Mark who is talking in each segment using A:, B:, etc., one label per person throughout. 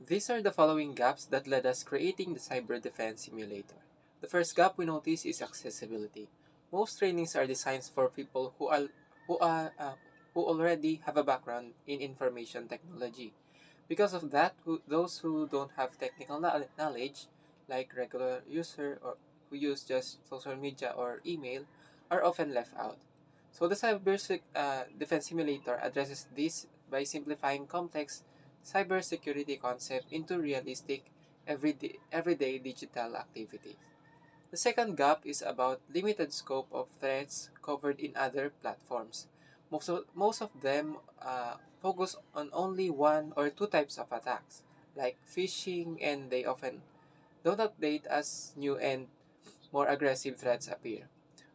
A: These are the following gaps that led us creating the Cyber Defense Simulator. The first gap we notice is accessibility. Most trainings are designed for people who, are, uh, who already have a background in information technology. Because of that, those who don't have technical knowledge, like regular user or who use just social media or email, are often left out. So the Defense Simulator addresses this by simplifying complex cybersecurity concept into realistic, everyday digital activities. The second gap is about limited scope of threats covered in other platforms. Most of them focus on only one or two types of attacks, like phishing, and they often don't update as new and more aggressive threats appear.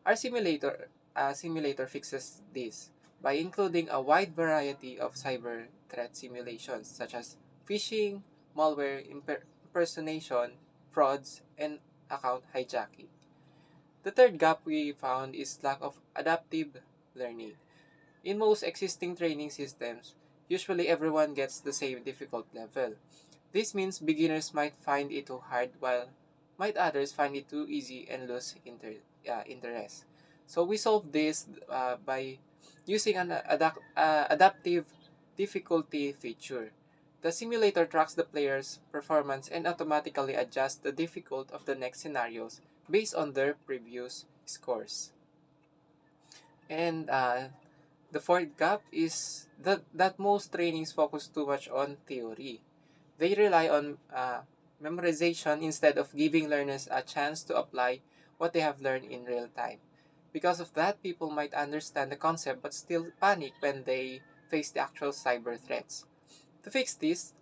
A: Our simulator fixes this by including a wide variety of cyber threat simulations such as phishing, malware impersonation, frauds, and account hijacking. The third gap we found is lack of adaptive learning. In most existing training systems, usually everyone gets the same difficult level. This means beginners might find it too hard while might others find it too easy and lose interest. So we solve this by using an adaptive difficulty feature. The simulator tracks the player's performance and automatically adjusts the difficulty of the next scenarios based on their previous scores. And the fourth gap is that most trainings focus too much on theory. They rely on memorization instead of giving learners a chance to apply what they have learned in real time. Because of that, people might understand the concept but still panic when they face the actual cyber threats. To fix this,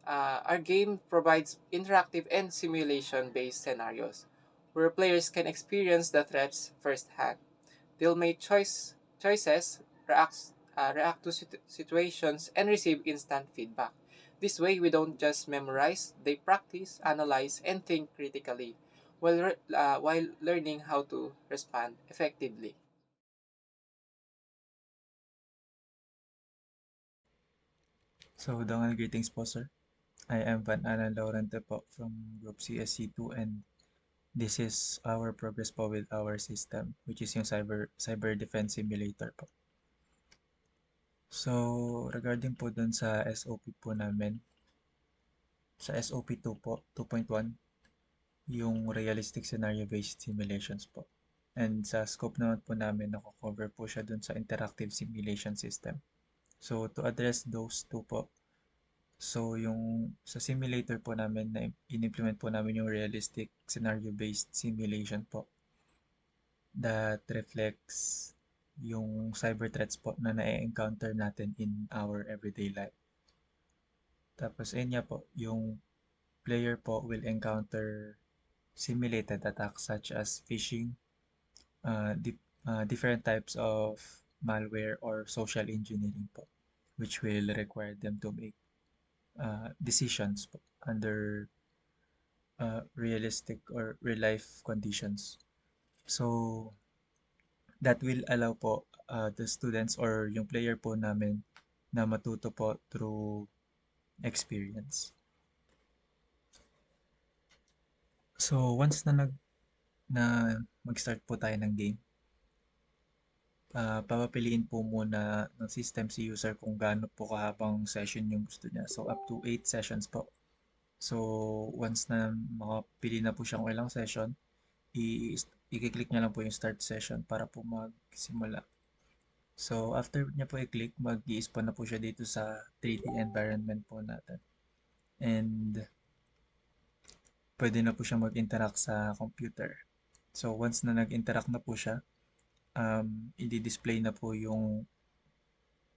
A: our game provides interactive and simulation based scenarios where players can experience the threats firsthand. They'll make choices, react to situations, and receive instant feedback. This way, we don't just memorize, they practice, analyze, and think critically while learning how to respond effectively.
B: So, Dongal, greetings po, sir. I am Van Alan Laurente po from Group CSC2 and this is our progress po with our system which is yung Cyber Defense Simulator po. So, regarding po dun sa SOP po namin, sa SOP 2 po, 2.1, yung Realistic Scenario-Based Simulations po. And sa scope naman po namin, nako-cover po siya dun sa Interactive Simulation System. So, to address those two po, so, yung sa simulator po namin na in-implement po namin yung realistic scenario-based simulation po that reflects yung cyber threats po na na-encounter natin in our everyday life. Tapos, ayun nga po, yung player po will encounter simulated attacks such as phishing, different types of malware or social engineering po, which will require them to make decisions po under realistic or real life conditions. So, that will allow po the students or yung player po namin na matuto po through experience. So, once na na mag-start po tayo ng game, papapiliin po muna ng system si user kung gaano po kahabang session yung gusto niya. So, up to 8 sessions po. So, once na makapili na po siya kung ilang session, i-click niya lang po yung start session para po magsimula. So, after niya po i-click, mag-i-spawn na po siya dito sa 3D environment po natin. And, pwede na po siya mag-interact sa computer. So, once na nag-interact na po siya, i-display na po yung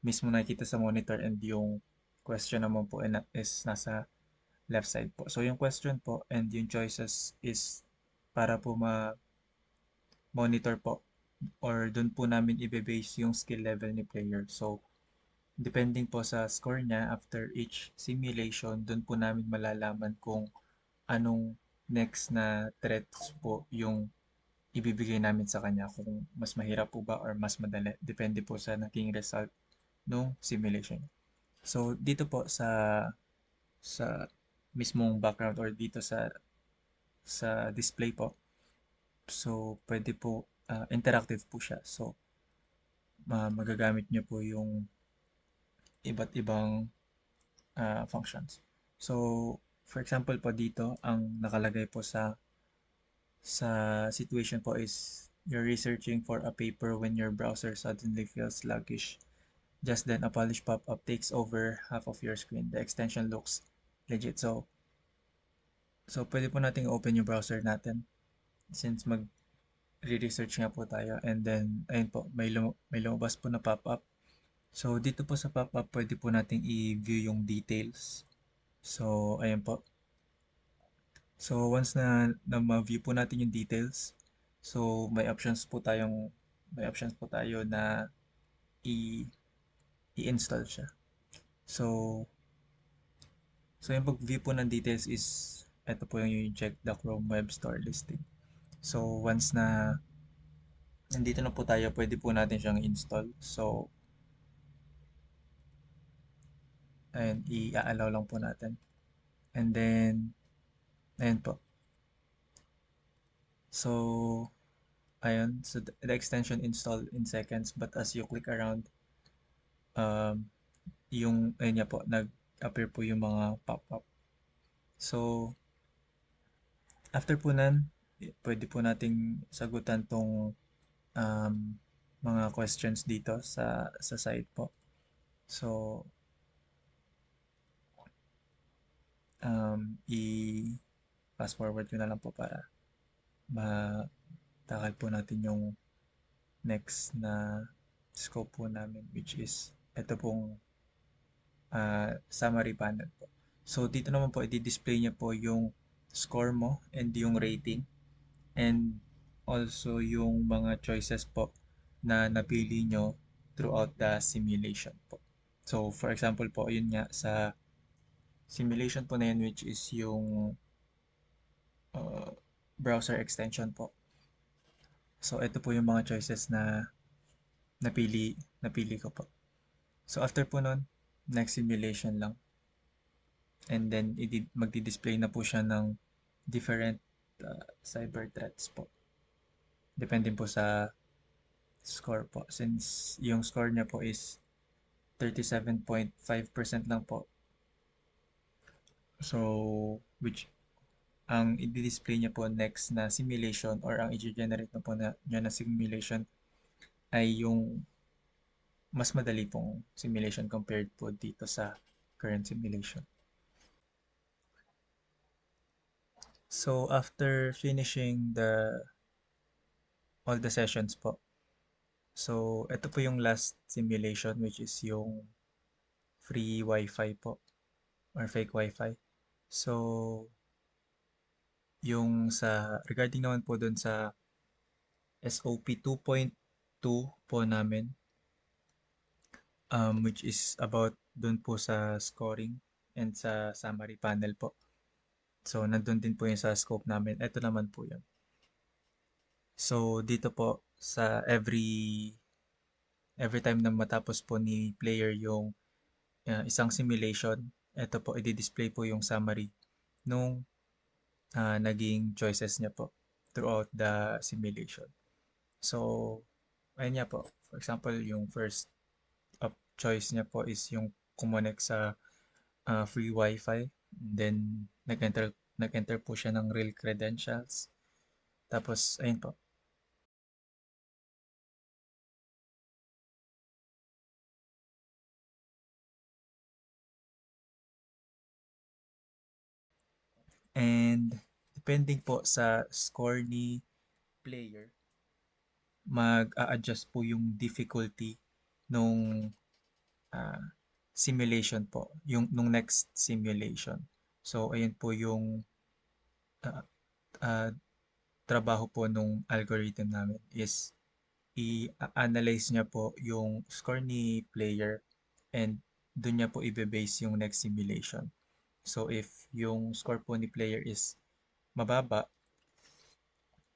B: mismo nakikita sa monitor and yung question naman po is nasa left side po. So, yung question po and yung choices is para po ma-monitor po or dun po namin i-base yung skill level ni player. So, depending po sa score niya after each simulation, dun po namin malalaman kung anong next na threats po yung ibibigay namin sa kanya kung mas mahirap po ba or mas madali. Depende po sa naging result nung simulation. So, dito po sa mismong background or dito sa display po. So, pwede po interactive po siya. So, magagamit niyo po yung iba't ibang functions. So, for example po dito, ang nakalagay po sa situation po is you're researching for a paper when your browser suddenly feels sluggish. Just then, a polished pop-up takes over half of your screen. The extension looks legit. So pwede po nating open yung browser natin since mag-research nga po tayo. And then, ayun po, may lumabas po na pop-up. So, dito po sa pop-up, pwede po nating i-view yung details. So, ayun po. So, once na ma-view po natin yung details, so may options po tayo na i- i-install siya. So, yung pag-view po ng details is ito po yung check the Chrome Web Store listing. So, once na nandito na po tayo, pwede po natin siyang install. So, ayun, i-allow lang po natin. And then, ayun po. So, ayun. So, the extension install in seconds. But as you click around, um, ayun niya po, nag-appear po yung mga pop-up. So, after po nun, pwede po nating sagutan tong um, mga questions dito sa site po. So, i-fast forward ko na lang po para matakal po natin yung next na scope po namin, which is ito pong summary panel po. So, dito naman po, i-display niya po yung score mo and yung rating and also yung mga choices po na napili nyo throughout the simulation po. So, for example po, yun nga sa simulation po na yun, which is yung uh, browser extension po. So, ito po yung mga choices na napili ko po. So, after po nun, next simulation lang. And then, magdi-display na po siya ng different cyber threats po. Depende po sa score po. Since yung score niya po is 37.5% lang po. So, which ang i-display niya po next na simulation or ang i-generate na po niya na simulation ay yung mas madali pong simulation compared po dito sa current simulation. So, after finishing all the sessions po, so ito po yung last simulation which is yung free Wi-Fi po or fake Wi-Fi. So, regarding naman po dun sa SOP 2.2 po namin, which is about dun po sa scoring and sa summary panel po. So, nandun din po yung sa scope namin. Ito naman po yun. So, dito po sa every time na matapos po ni player yung isang simulation, ito po, i-display po yung summary nung naging choices niya po throughout the simulation. So, ayun niya po. For example, yung first choice niya po is yung kumonek sa free Wi-Fi. Then, nag-enter po siya ng real credentials. Tapos, ayun po. And, depending po sa score ni player, mag-a-adjust po yung difficulty nung ah, simulation po, nung next simulation. So, ayun po yung ah, ah, trabaho po nung algorithm namin is i-analyze niya po yung score ni player and doon niya po i-base yung next simulation. So, if yung score po ni player is mababa,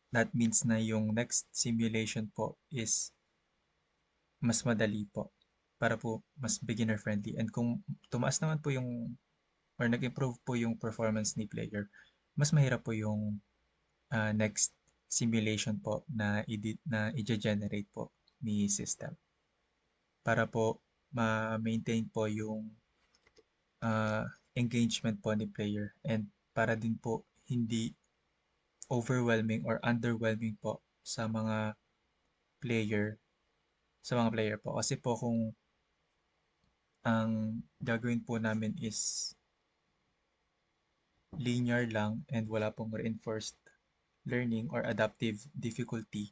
B: that means na yung next simulation po is mas madali po para po mas beginner friendly. And kung tumaas naman po yung or nag-improve po yung performance ni player, mas mahirap po yung next simulation po na i-generate po ni system para po ma-maintain po yung engagement po ni player and para din po hindi overwhelming or underwhelming po player sa mga player po kasi po kung ang gagawin po namin is linear lang and wala pong reinforced learning or adaptive difficulty,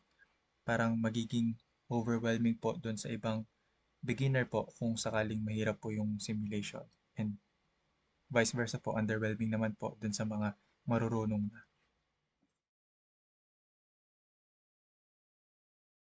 B: parang magiging overwhelming po doon sa ibang beginner po kung sakaling mahirap po yung simulation. And vice versa po, underwhelming naman po doon sa mga marurunong na.